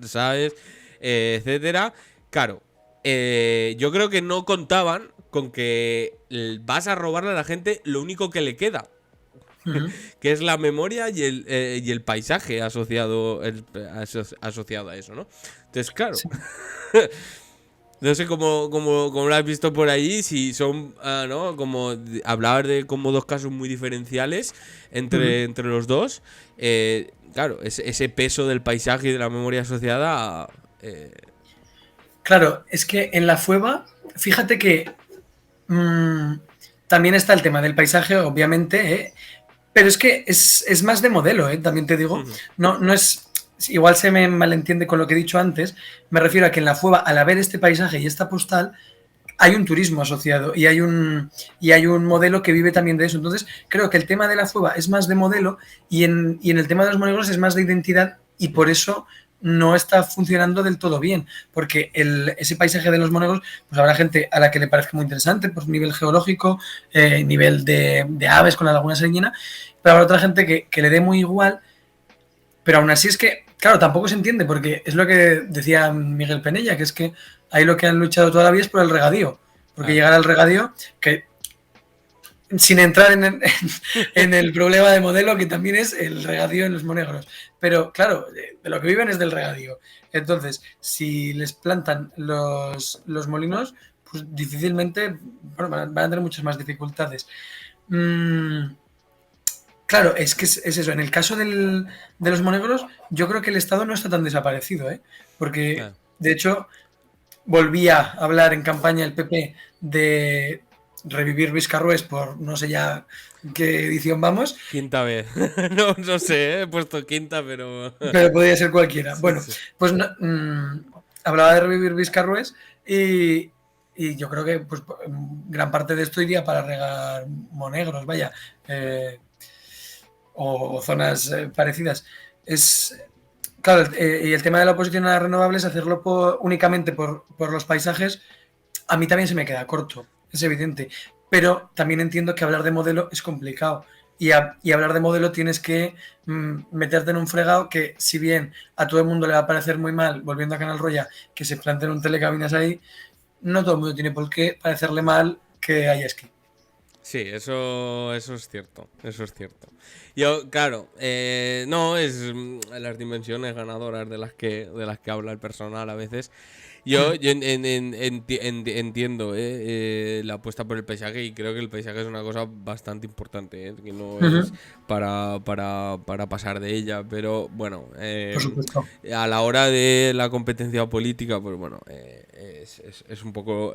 ¿sabes? Etcétera. Claro, yo creo que no contaban con que vas a robarle a la gente lo único que le queda, que es la memoria y el paisaje asociado a eso, ¿no? Entonces, claro, Sí. no sé cómo lo has visto por ahí, si son, ¿no? Como hablar de como dos casos muy diferenciales entre los dos. Claro, ese peso del paisaje y de la memoria asociada. Claro, es que en la Fueva, fíjate que mmm, también está el tema del paisaje, obviamente, ¿eh? Pero es que es más de modelo, ¿eh? También te digo. No es. Igual se me malentiende con lo que he dicho antes. Me refiero a que en la Fueva, al haber este paisaje y esta postal, hay un turismo asociado y hay un modelo que vive también de eso. Entonces, creo que el tema de la Fueva es más de modelo y en el tema de los monegros es más de identidad y por eso no está funcionando del todo bien, porque ese paisaje de los monegros, pues habrá gente a la que le parezca muy interesante por nivel geológico, nivel de aves con la laguna Serena, pero habrá otra gente que le dé muy igual, pero aún así es que, claro, tampoco se entiende, porque es lo que decía Miguel Penella, que es que ahí lo que han luchado toda la vida es por el regadío, porque Claro. llegar al regadío, que sin entrar en el problema de modelo que también es el regadío en los monegros. Pero claro, de lo que viven es del regadío. Entonces, si les plantan los molinos, pues difícilmente, bueno, van a tener muchas más dificultades. Claro, es que es eso. En el caso de los monegros, yo creo que el Estado no está tan desaparecido, ¿eh? Porque, Claro. de hecho, volvía a hablar en campaña el PP de revivir Viscarrués por no sé ya qué edición vamos, Quinta vez. No sé, he puesto quinta, pero. pero podría ser cualquiera. Sí, Bueno, sí. pues hablaba de revivir Viscarrués y yo creo que pues, gran parte de esto iría para regar monegros, vaya, o zonas parecidas. Es, claro, y el tema de la oposición a las renovables, hacerlo únicamente por los paisajes, a mí también se me queda corto, es evidente. Pero también entiendo que hablar de modelo es complicado. Y hablar de modelo tienes que meterte en un fregado que, si bien a todo el mundo le va a parecer muy mal, volviendo a Canal Roya, que se planteen un telecabinas ahí, no todo el mundo tiene por qué parecerle mal que haya esquí. Sí, eso es cierto, eso es cierto. Yo, claro, no es las dimensiones ganadoras de las que habla el personal a veces. Yo entiendo la apuesta por el paisaje y creo que el paisaje es una cosa bastante importante, que no es para pasar de ella, pero bueno, Por supuesto. a la hora de la competencia política, pues bueno, es un poco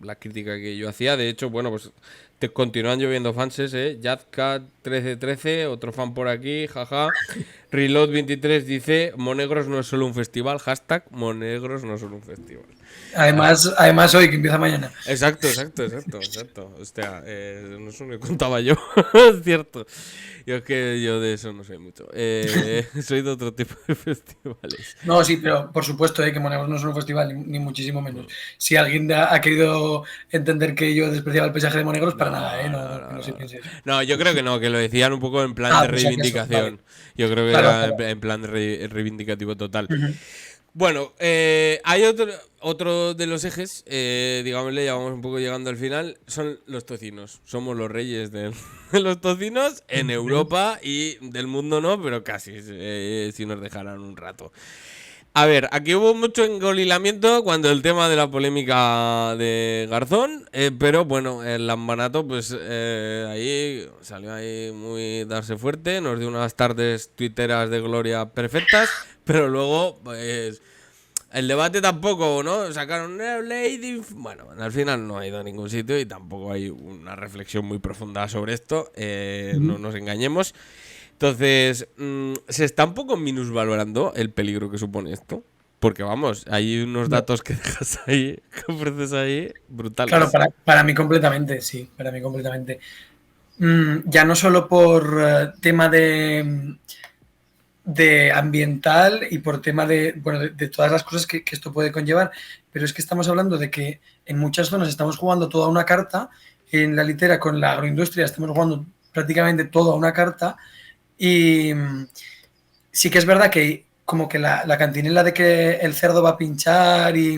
la crítica que yo hacía. De hecho, bueno, pues te continúan lloviendo fanses, Yazka 1313, otro fan por aquí, jaja. Reload 23 dice, Monegros no es solo un festival, hashtag Monegros no es solo un festival. Además hoy, que empieza mañana. Exacto. Hostia, no es lo que contaba yo, es cierto. Yo de eso no sé mucho. Soy de otro tipo de festivales. No, sí, pero por supuesto que Monegros no es un festival, ni muchísimo menos. Si alguien ha querido entender que yo despreciaba el paisaje de Monegros, para nada, que no se piense eso. No, yo creo que no, que lo decían un poco en plan de pues reivindicación. vale. Yo creo que Claro. era en plan de reivindicativo total. Ujú. Bueno, hay otro de los ejes, digámosle, ya vamos un poco llegando al final, son los tocinos. Somos los reyes de los tocinos en Europa y del mundo no, pero casi, si nos dejaran un rato. A ver, aquí hubo mucho engolilamiento cuando el tema de la polémica de Garzón, pero bueno, el Lambanato pues ahí salió ahí muy darse fuerte, nos dio unas tardes twitteras de gloria perfectas, pero luego pues el debate tampoco, ¿no? Sacaron Lady, bueno, al final no ha ido a ningún sitio y tampoco hay una reflexión muy profunda sobre esto, no nos engañemos. Entonces, se está un poco minusvalorando el peligro que supone esto. Porque vamos, hay unos datos que dejas ahí, que ofreces ahí, brutales. Claro, para mí completamente, sí, para mí completamente. Ya no solo por tema de ambiental y por tema de todas las cosas que esto puede conllevar, pero es que estamos hablando de que en muchas zonas estamos jugando toda una carta, en la litera con la agroindustria estamos jugando prácticamente toda una carta. Y sí que es verdad que como que la cantinela de que el cerdo va a pinchar y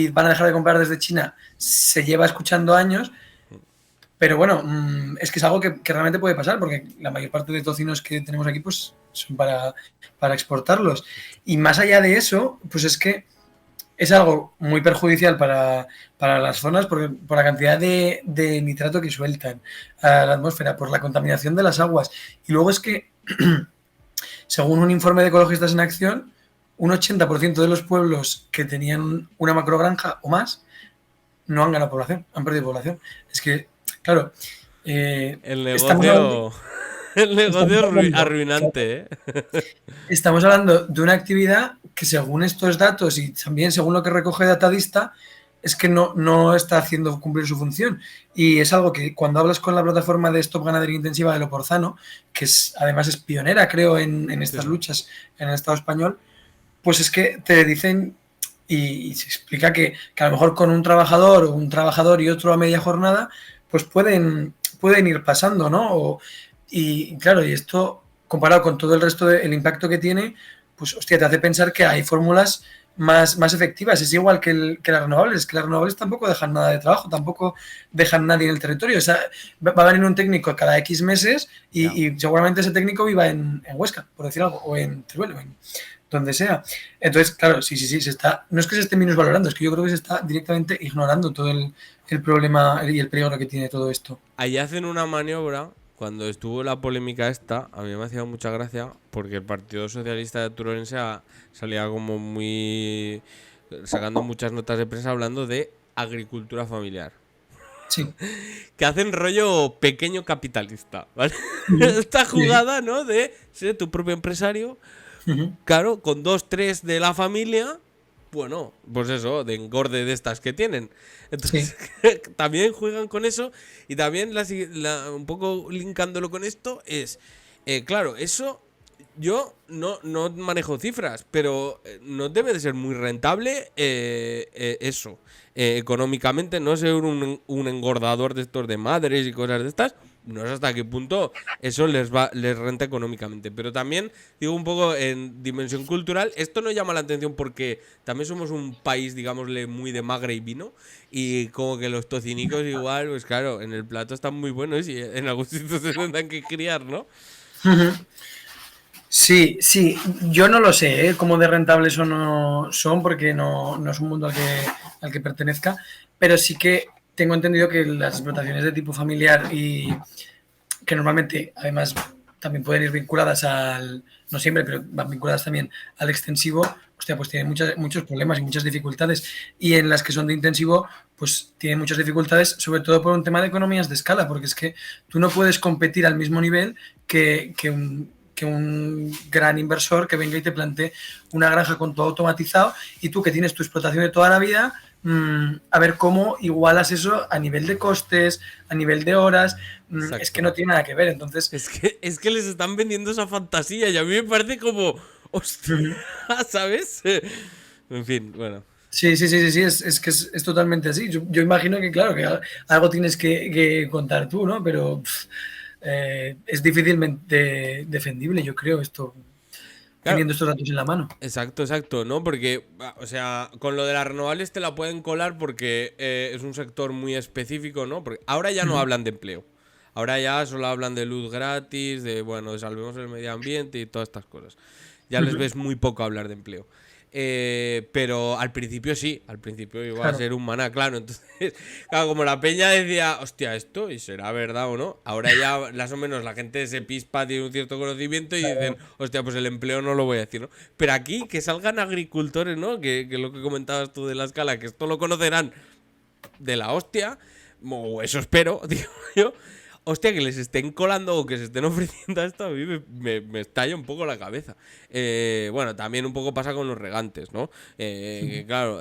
van a dejar de comprar desde China se lleva escuchando años, pero bueno, es que es algo que realmente puede pasar porque la mayor parte de tocinos que tenemos aquí pues son para exportarlos. Y más allá de eso, pues es que es algo muy perjudicial para las zonas por la cantidad de nitrato que sueltan a la atmósfera, por la contaminación de las aguas. Y luego es que según un informe de Ecologistas en Acción, un 80% de los pueblos que tenían una macrogranja o más no han ganado población, han perdido población. Es que, claro, El estamos hablando, negocio, el negocio arruinante, estamos hablando de una actividad que según estos datos y también según lo que recoge Datadista, es que no está haciendo cumplir su función. Y es algo que cuando hablas con la plataforma de Stop Ganadería Intensiva de Loporzano, que además es pionera, creo, en estas luchas en el Estado español, pues es que te dicen y se explica que a lo mejor con un trabajador y otro a media jornada, pues pueden ir pasando, ¿no? Y claro, y esto comparado con todo el resto del impacto que tiene, pues hostia, te hace pensar que hay fórmulas más efectivas. Es igual que las renovables, es que las renovables tampoco dejan nada de trabajo, tampoco dejan nadie en el territorio. O sea, va a venir un técnico cada X meses y seguramente ese técnico viva en Huesca, por decir algo, o en Teruel, o en donde sea. Entonces, claro, sí, se está, no es que se esté minusvalorando, es que yo creo que se está directamente ignorando todo el problema y el peligro que tiene todo esto. Ahí hacen una maniobra. Cuando estuvo la polémica esta, a mí me hacía mucha gracia porque el Partido Socialista de Turense salía como muy sacando muchas notas de prensa hablando de agricultura familiar. Sí. Que hacen rollo pequeño capitalista, ¿vale? Esta jugada, ¿no? De ser tu propio empresario, claro, con 2, 3 de la familia, bueno, pues eso, de engorde de estas que tienen. Entonces, también juegan con eso y también un poco linkándolo con esto es, claro, eso yo no manejo cifras, pero no debe de ser muy rentable eso, económicamente, no ser un engordador de estos de madres y cosas de estas. No sé hasta qué punto eso les renta económicamente. Pero también, digo un poco en dimensión cultural, esto nos llama la atención porque también somos un país, digámosle, muy de magre y vino. Y como que los tocinicos igual, pues claro, en el plato están muy buenos y en algún sitio se tendrán que criar, ¿no? Sí, yo no lo sé cómo de rentables o no son porque no es un mundo al que pertenezca, pero sí que tengo entendido que las explotaciones de tipo familiar y que normalmente además también pueden ir vinculadas no siempre, pero van vinculadas también al extensivo, hostia, pues tienen muchos problemas y muchas dificultades. Y en las que son de intensivo, pues tienen muchas dificultades, sobre todo por un tema de economías de escala, porque es que tú no puedes competir al mismo nivel que un gran inversor que venga y te plantee una granja con todo automatizado y tú que tienes tu explotación de toda la vida, a ver cómo igualas eso a nivel de costes, a nivel de horas, es que no tiene nada que ver. Entonces, Es que les están vendiendo esa fantasía y a mí me parece como, hostia, ¿sabes? En fin, bueno. sí, sí, sí, sí, sí, es que es totalmente así. Yo imagino que, claro, que algo tienes que contar tú, ¿no? Pero es difícilmente defendible, yo creo, esto, Claro, teniendo estos datos en la mano. exacto, ¿no? Porque, o sea, con lo de las renovables te la pueden colar porque es un sector muy específico, ¿no? Porque ahora ya no Ujú, hablan de empleo. Ahora ya solo hablan de luz gratis, de, bueno, de salvemos el medio ambiente y todas estas cosas. Ya les ujú, ves muy poco hablar de empleo. Pero al principio sí, al principio iba a claro, ser un maná, claro. Entonces, claro, como la peña decía, hostia, esto, ¿y será verdad o no? Ahora ya, más o menos, la gente se pispa, tiene un cierto conocimiento y dicen, claro. hostia, pues el empleo no lo voy a decir, ¿no? Pero aquí, que salgan agricultores, ¿no? Que lo que comentabas tú de la escala, que esto lo conocerán de la hostia, o eso espero, digo yo. Hostia, que les estén colando o que se estén ofreciendo a esto, a mí me estalla un poco la cabeza. Bueno, también un poco pasa con los regantes, ¿no? Que claro,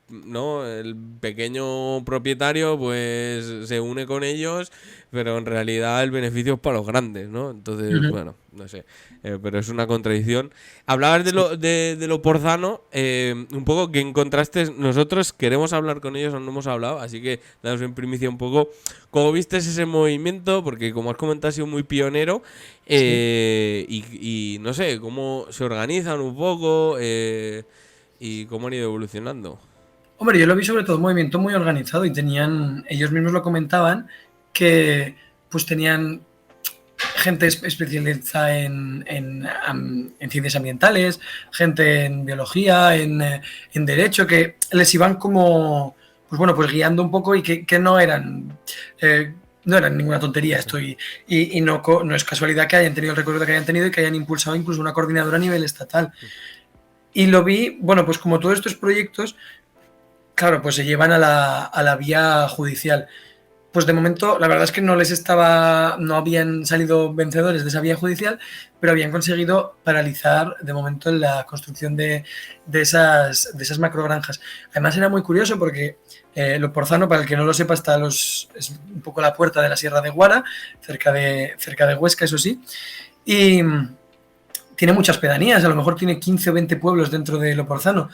¿no? El pequeño propietario pues se une con ellos, pero en realidad el beneficio es para los grandes, ¿no? Entonces, Ujú, bueno, no sé, pero es una contradicción. Hablabas de sí. lo Porzano, un poco que en contrastes nosotros queremos hablar con ellos, aún no hemos hablado, así que daos en primicia un poco cómo viste ese movimiento, porque como has comentado ha sido muy pionero, Sí. y no sé, cómo se organizan un poco y cómo han ido evolucionando. Hombre, yo lo vi sobre todo un movimiento muy organizado y tenían, ellos mismos lo comentaban, que pues tenían gente especializada en ciencias ambientales, gente en biología, en derecho, que les iban como, pues bueno, pues guiando un poco y que no eran ninguna tontería esto y no, no es casualidad que hayan tenido el recorrido que hayan tenido y que hayan impulsado incluso una coordinadora a nivel estatal. Y lo vi, bueno, pues como todos estos proyectos, claro, pues se llevan a la vía judicial. Pues de momento, la verdad es que no habían salido vencedores de esa vía judicial, pero habían conseguido paralizar de momento la construcción de esas macrogranjas. Además era muy curioso porque Loporzano, para el que no lo sepa, es un poco la puerta de la Sierra de Guara, cerca de Huesca, eso sí, y tiene muchas pedanías, a lo mejor tiene 15 o 20 pueblos dentro de Loporzano.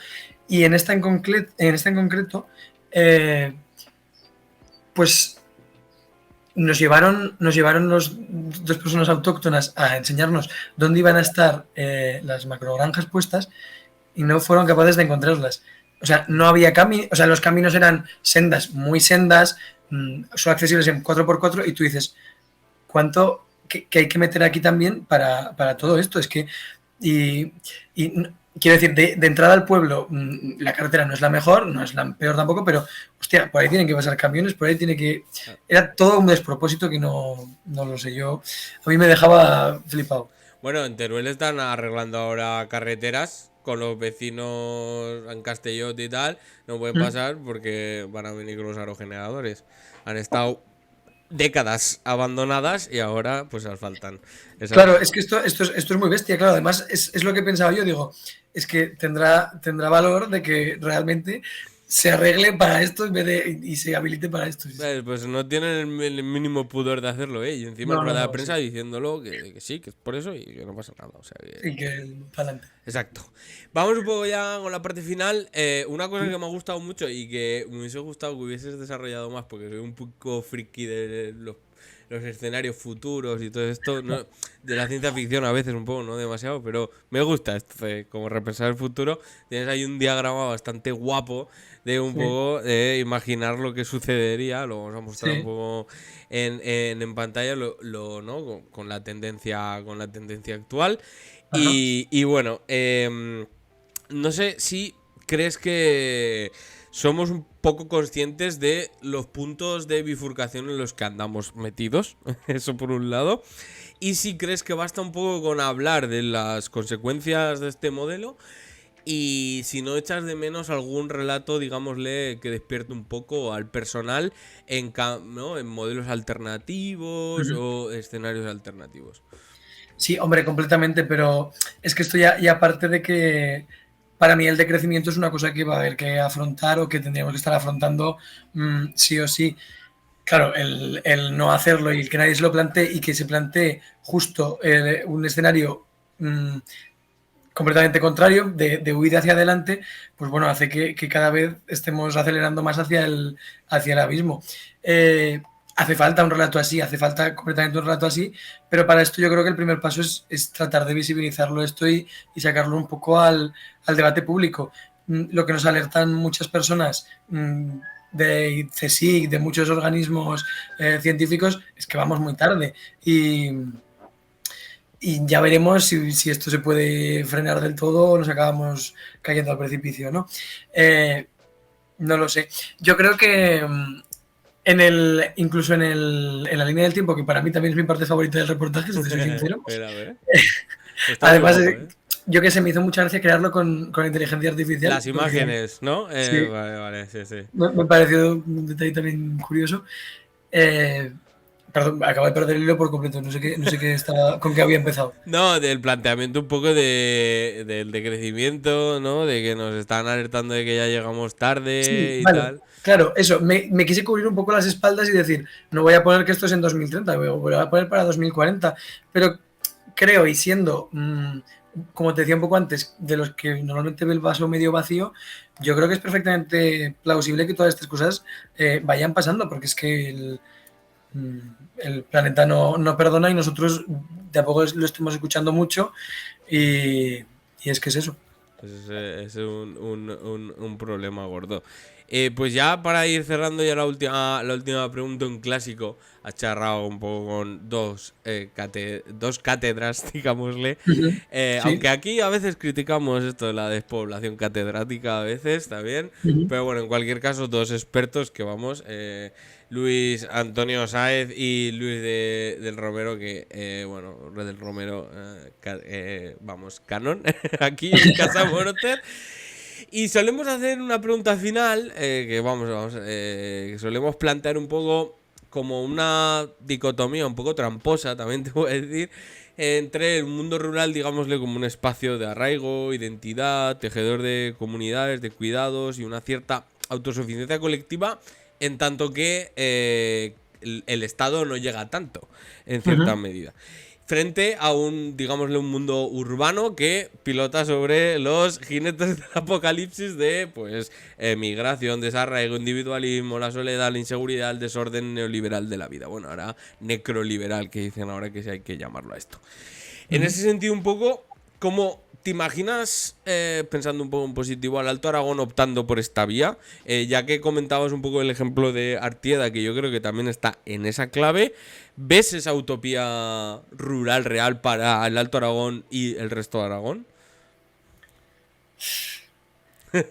Y en esta en concreto, pues nos llevaron dos personas autóctonas a enseñarnos dónde iban a estar las macrogranjas puestas y no fueron capaces de encontrarlas. O sea, no había camino, o sea, los caminos eran sendas, muy sendas, son accesibles en 4x4 y tú dices, ¿cuánto que hay que meter aquí también para todo esto? Es que, y, y quiero decir, de entrada al pueblo, la carretera no es la mejor, no es la peor tampoco, pero, hostia, por ahí tienen que pasar camiones, por ahí tiene que... Era todo un despropósito que no lo sé, yo... A mí me dejaba flipado. Bueno, en Teruel están arreglando ahora carreteras con los vecinos en Castellot y tal. No pueden ¿Mm? pasar porque van a venir con los aerogeneradores. Han estado décadas abandonadas y ahora pues asfaltan. Esas... Claro, es que esto es muy bestia, claro. Además, es lo que pensaba yo, digo, es que tendrá valor de que realmente se arregle para esto en vez de y se habilite para esto. Sí, sí. Pues no tienen el mínimo pudor de hacerlo, ¿eh? Y encima en No, no, rueda de no, prensa sí. diciéndolo que sí, que es por eso y que no pasa nada. O sea que... Y que para adelante. Exacto. Vamos un poco ya con la parte final. Una cosa que me ha gustado mucho y que me hubiese gustado que hubieses desarrollado más, porque soy un poco friki de los escenarios futuros y todo esto, ¿no? De la ciencia ficción a veces un poco, no demasiado, pero me gusta esto, como repensar el futuro. Tienes ahí un diagrama bastante guapo de un Sí, poco de imaginar lo que sucedería. Lo vamos a mostrar un sí. poco en pantalla, ¿no? Con la tendencia actual. Ajá. Y bueno, no sé si crees que somos un poco conscientes de los puntos de bifurcación en los que andamos metidos, eso por un lado, y si crees que basta un poco con hablar de las consecuencias de este modelo Y si no echas de menos algún relato, digámosle, que despierte un poco al personal ¿no? en modelos alternativos Ujú. o escenarios alternativos. Sí, hombre, completamente, pero es que esto ya aparte de que para mí el decrecimiento es una cosa que va a haber que afrontar o que tendríamos que estar afrontando sí o sí. Claro, el no hacerlo y el que nadie se lo plantee y que se plantee justo un escenario mmm, completamente contrario, de huida hacia adelante, pues bueno, hace que cada vez estemos acelerando más hacia el abismo. Hace falta un relato así, hace falta completamente un relato así, pero para esto yo creo que el primer paso es tratar de visibilizarlo esto y sacarlo un poco al debate público. Lo que nos alertan muchas personas de CSIC, de muchos organismos científicos, es que vamos muy tarde. Y ya veremos si esto se puede frenar del todo o nos acabamos cayendo al precipicio, ¿no? No lo sé. Yo creo que incluso en la línea del tiempo, que para mí también es mi parte favorita del reportaje, si te soy sincero. Mira, a ver. Está muy Además, guapo, ¿eh? yo que sé, me hizo mucha gracia crearlo con inteligencia artificial. Las Porque, imágenes, ¿no? sí, Vale, sí, sí. me pareció un detalle también curioso. Eh, Perdón, acabo de perder el hilo por completo. No sé estaba, con qué había empezado. No, del planteamiento un poco del decrecimiento, ¿no? De que nos están alertando de que ya llegamos Sí, tarde y vale. tal. Claro, eso. Me quise cubrir un poco las espaldas y decir, no voy a poner que esto es en 2030, voy a poner para 2040. Pero creo, y siendo, como te decía un poco antes, de los que normalmente ve el vaso medio vacío, yo creo que es perfectamente plausible que todas estas cosas vayan pasando, porque es que mm, el planeta no perdona y nosotros de a poco lo estamos escuchando mucho y es que es eso. Pues es un problema gordo. Pues ya para ir cerrando ya la última pregunta, un clásico. Ha charrado un poco con dos cátedras, digámosle. Sí. Aunque aquí a veces criticamos esto de la despoblación catedrática, a veces también. Pero bueno, en cualquier caso, dos expertos que vamos. Luis Antonio Sáez y Luis del Romero, que, bueno, del Romero, vamos, canon, aquí en Casa Moroter. Y solemos hacer una pregunta final, que que solemos plantear un poco como una dicotomía un poco tramposa, también te voy a decir, entre el mundo rural, digámosle, como un espacio de arraigo, identidad, tejedor de comunidades, de cuidados y una cierta autosuficiencia colectiva, en tanto que el Estado no llega tanto, en cierta medida. Frente a digámosle, un mundo urbano que pilota sobre los jinetes del apocalipsis de, pues, migración, desarraigo, individualismo, la soledad, la inseguridad, el desorden neoliberal de la vida. Bueno, ahora necroliberal, que dicen ahora que sí hay que llamarlo a esto. En ese sentido, un poco, ¿cómo te imaginas, pensando un poco en positivo, al Alto Aragón optando por esta vía? Ya que comentabas un poco el ejemplo de Artieda, que yo creo que también está en esa clave, ¿ves esa utopía rural real para el Alto Aragón y el resto de Aragón?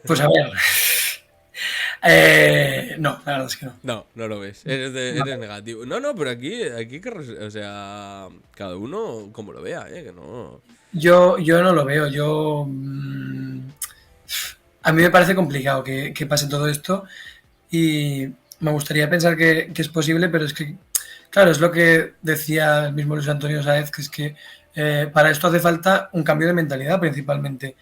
Pues a ver. No, la verdad es que no. No, no lo ves. Eres negativo. No, no, pero aquí o sea, cada uno como lo vea, que no. Yo no lo veo. A mí me parece complicado que pase todo esto y me gustaría pensar que es posible, pero es que, claro, es lo que decía el mismo Luis Antonio Sáez, que es que para esto hace falta un cambio de mentalidad principalmente.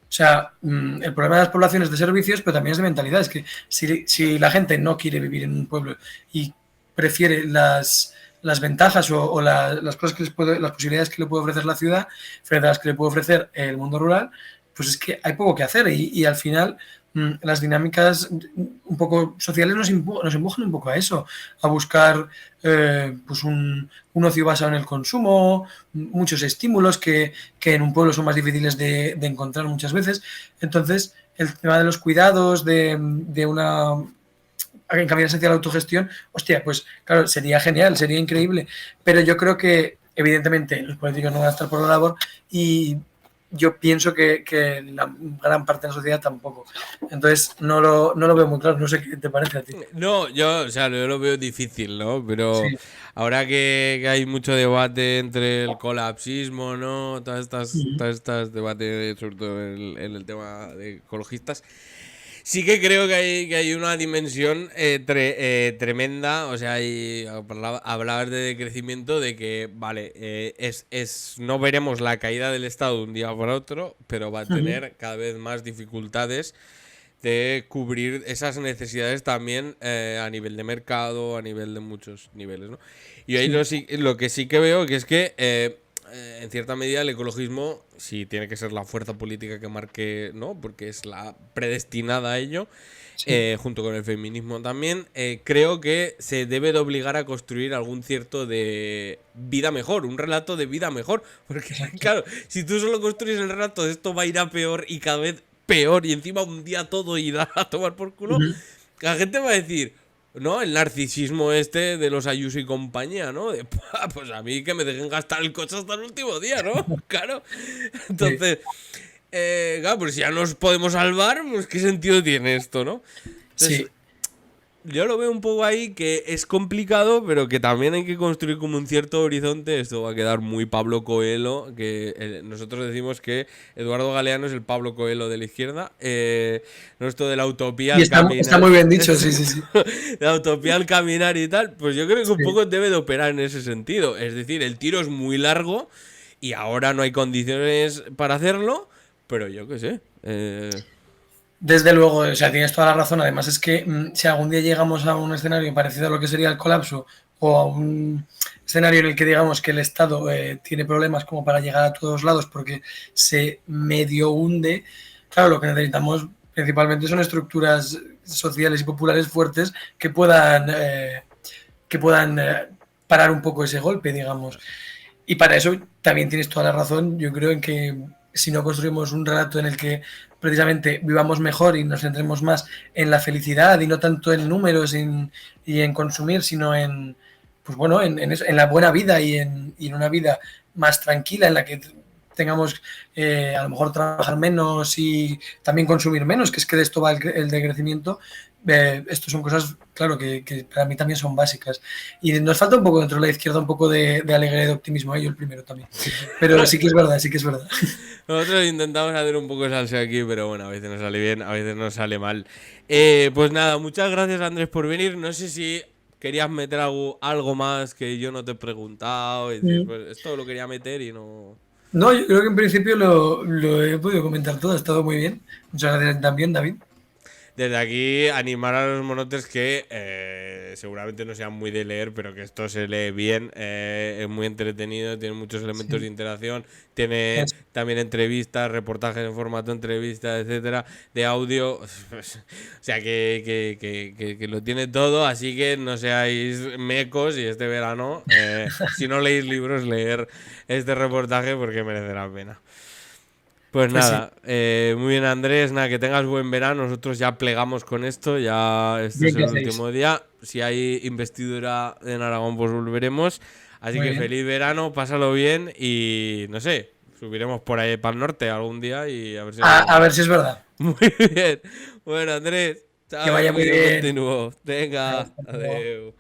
O sea, el problema de las poblaciones de servicios, pero también es de mentalidad. Es que si la gente no quiere vivir en un pueblo y prefiere las ventajas o las cosas las posibilidades que le puede ofrecer la ciudad frente a las que le puede ofrecer el mundo rural, pues es que hay poco que hacer y al final las dinámicas un poco sociales nos empujan un poco a eso, a buscar pues un ocio basado en el consumo, muchos estímulos que en un pueblo son más difíciles de encontrar muchas veces. Entonces, el tema de los cuidados, de una encaminarse hacia la autogestión, hostia, pues claro, sería genial, sería increíble, pero yo creo que evidentemente los políticos no van a estar por la labor y yo pienso que la gran parte de la sociedad tampoco. Entonces no lo veo muy claro, no sé qué te parece a ti. No, yo lo veo difícil, ¿no? Pero Sí. ahora que hay mucho debate entre el colapsismo, ¿no? Ujú. Todas estas debates, sobre todo en el tema de ecologistas. Sí que creo que hay una dimensión tremenda, o sea, hablabas de crecimiento, de que, vale, no veremos la caída del Estado de un día para otro, pero va a Ujú. tener cada vez más dificultades de cubrir esas necesidades también a nivel de mercado, a nivel de muchos niveles, ¿no? Y ahí Sí. lo que sí que veo que es que en cierta medida el ecologismo sí tiene que ser la fuerza política que marque, ¿no? Porque es la predestinada a ello. Sí. Junto con el feminismo también, creo que se debe de obligar a construir algún cierto de vida mejor, un relato de vida mejor, porque Exacto. claro, si tú solo construyes el relato de esto va a ir a peor y cada vez peor y encima un día todo irá a tomar por culo, Ujú. la gente va a decir, ¿no? El narcisismo este de los Ayuso y compañía, ¿no? De, pues a mí que me dejen gastar el coche hasta el último día, ¿no? Claro. Sí. Entonces, claro, pues si ya nos podemos salvar, pues qué sentido tiene esto, ¿no? Entonces, Sí. yo lo veo un poco ahí que es complicado, pero que también hay que construir como un cierto horizonte. Esto va a quedar muy Pablo Coelho, que nosotros decimos que Eduardo Galeano es el Pablo Coelho de la izquierda. No, esto de la utopía Y al está caminar. muy bien dicho, sí, sí, sí. La utopía al caminar y tal. Pues yo creo que un Sí. poco debe de operar en ese sentido. Es decir, el tiro es muy largo y ahora no hay condiciones para hacerlo, pero yo qué sé. Desde luego, o sea, tienes toda la razón. Además, es que si algún día llegamos a un escenario parecido a lo que sería el colapso o a un escenario en el que digamos que el Estado tiene problemas como para llegar a todos lados porque se medio hunde, claro, lo que necesitamos principalmente son estructuras sociales y populares fuertes que puedan parar un poco ese golpe, digamos. Y para eso también tienes toda la razón, yo creo en que si no construimos un relato en el que precisamente vivamos mejor y nos centremos más en la felicidad y no tanto en números y en consumir, sino en, pues bueno, en la buena vida y en una vida más tranquila en la que tengamos a lo mejor trabajar menos y también consumir menos, que es que de esto va el decrecimiento. Esto son cosas, claro, que para mí también son básicas. Y nos falta un poco dentro de la izquierda, un poco de alegría y de optimismo, yo el primero también. Pero sí que es verdad, sí que es verdad. Nosotros intentamos hacer un poco de salsa aquí, pero bueno, a veces nos sale bien, a veces nos sale mal. Pues nada, muchas gracias Andrés por venir. No sé si querías meter algo más que yo no te he preguntado. Y decir, pues esto lo quería meter y no. No, yo creo que en principio lo he podido comentar todo, ha estado muy bien. Muchas gracias también, David. Desde aquí animar a los monotes que seguramente no sean muy de leer, pero que esto se lee bien, es muy entretenido, tiene muchos elementos de Sí, interacción, tiene eso. también entrevistas, reportajes en formato entrevista, etcétera, de audio, o sea que lo tiene todo, así que no seáis mecos y este verano, si no leéis libros, leer este reportaje porque merece la pena. Pues Pues sí, nada, muy bien Andrés, nada, que tengas buen verano, nosotros ya plegamos con esto, ya este es bien que el hacéis. último día, si hay investidura en Aragón pues volveremos, así Muy que bien. feliz verano, pásalo bien y no sé, subiremos por ahí para el norte algún día y a ver si nos A vemos. ver si es verdad. Muy bien, bueno Andrés, Que chao, vaya muy éxito bien. continuo, venga, Hasta luego. adiós.